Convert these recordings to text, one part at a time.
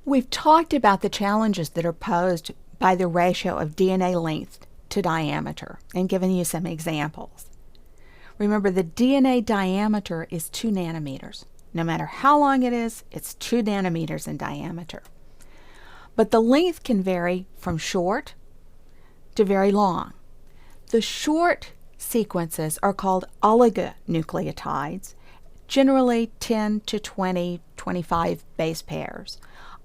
We've talked about the challenges that are posed by the ratio of DNA length to diameter and given you some examples. Remember, the DNA diameter is 2 nanometers. No matter how long it is, it's 2 nanometers in diameter. But the length can vary from short to very long. The short sequences are called oligonucleotides, generally 10 to 20, 25 base pairs.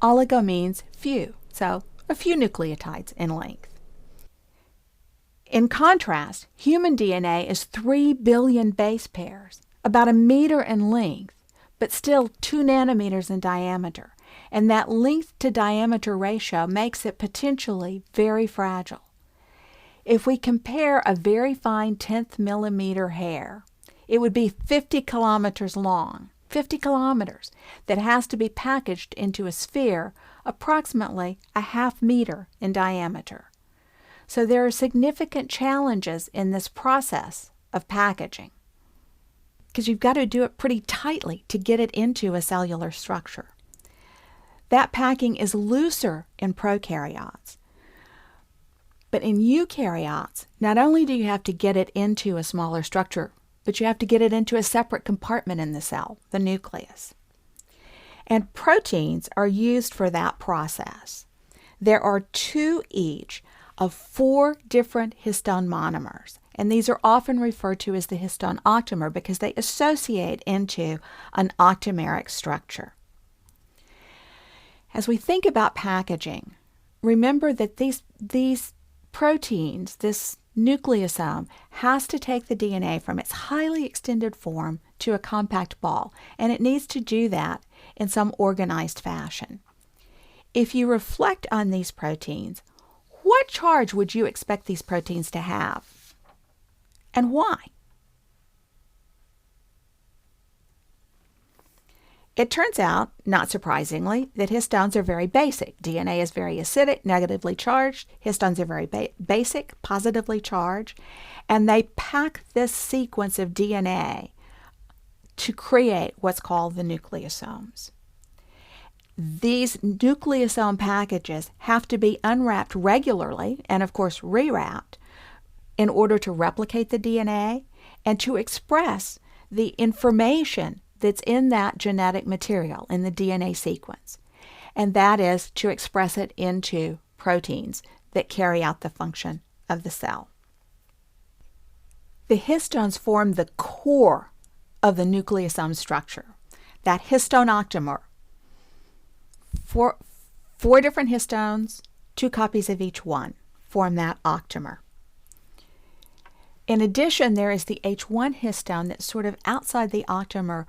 Oligo means few, so a few nucleotides in length. In contrast, human DNA is 3 billion base pairs, about 1 meter in length, but still 2 nanometers in diameter, and that length to diameter ratio makes it potentially very fragile. If we compare a very fine 10th millimeter hair, it would be 50 kilometers long, 50 kilometers, that has to be packaged into a sphere approximately a half meter in diameter. So there are significant challenges in this process of packaging, because you've got to do it pretty tightly to get it into a cellular structure. That packing is looser in prokaryotes. But in eukaryotes, not only do you have to get it into a smaller structure, but you have to get it into a separate compartment in the cell, the nucleus. And proteins are used for that process. There are 2 each of 4 different histone monomers, and these are often referred to as the histone octamer because they associate into an octameric structure. As we think about packaging, remember that these proteins, this nucleosome, has to take the DNA from its highly extended form to a compact ball, and it needs to do that in some organized fashion. If you reflect on these proteins, what charge would you expect these proteins to have, and why? It turns out, not surprisingly, that histones are very basic. DNA is very acidic, negatively charged. Histones are very basic, positively charged. And they pack this sequence of DNA to create what's called the nucleosomes. These nucleosome packages have to be unwrapped regularly and, of course, rewrapped in order to replicate the DNA and to express the information that's in that genetic material, in the DNA sequence. And that is to express it into proteins that carry out the function of the cell. The histones form the core of the nucleosome structure, that histone octamer. 4 different histones, 2 copies of each one, form that octamer. In addition, there is the H1 histone that's sort of outside the octamer,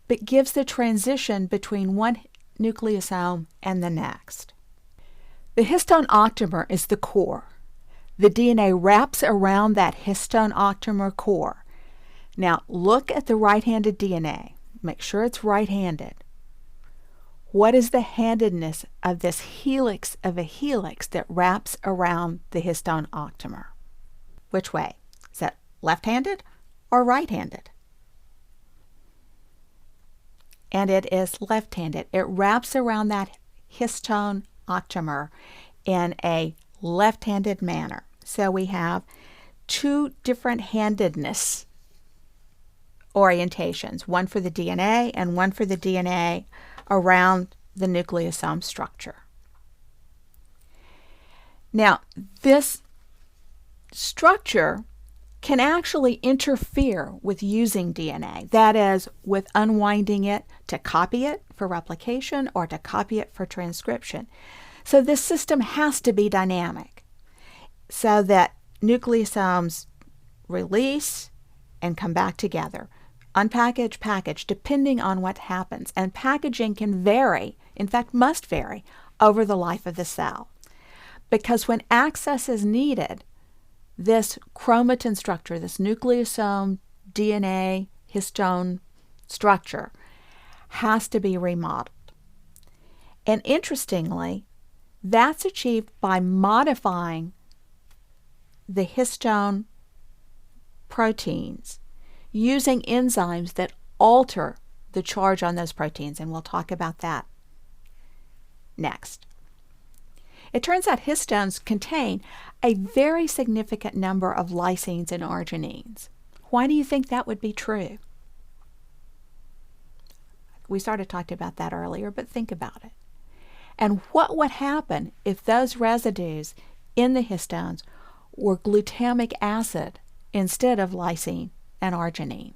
but gives the transition between one nucleosome and the next. The histone octamer is the core. The DNA wraps around that histone octamer core. Now, look at the right-handed DNA. Make sure it's right-handed. What is the handedness of this helix of a helix that wraps around the histone octamer? Which way? Is that left-handed or right-handed? And it is left-handed. It wraps around that histone octamer in a left-handed manner. So we have 2 different handedness orientations, one for the DNA and one for the DNA around the nucleosome structure. Now, this structure can actually interfere with using DNA, that is, with unwinding it to copy it for replication or to copy it for transcription. So this system has to be dynamic so that nucleosomes release and come back together, unpackage, package, depending on what happens. And packaging can vary, in fact must vary, over the life of the cell. Because when access is needed, this chromatin structure, this nucleosome DNA histone structure, has to be remodeled. And interestingly, that's achieved by modifying the histone proteins using enzymes that alter the charge on those proteins, and we'll talk about that next. It turns out histones contain a very significant number of lysines and arginines. Why do you think that would be true? We started talking about that earlier, but think about it. And what would happen if those residues in the histones were glutamic acid instead of lysine and arginine?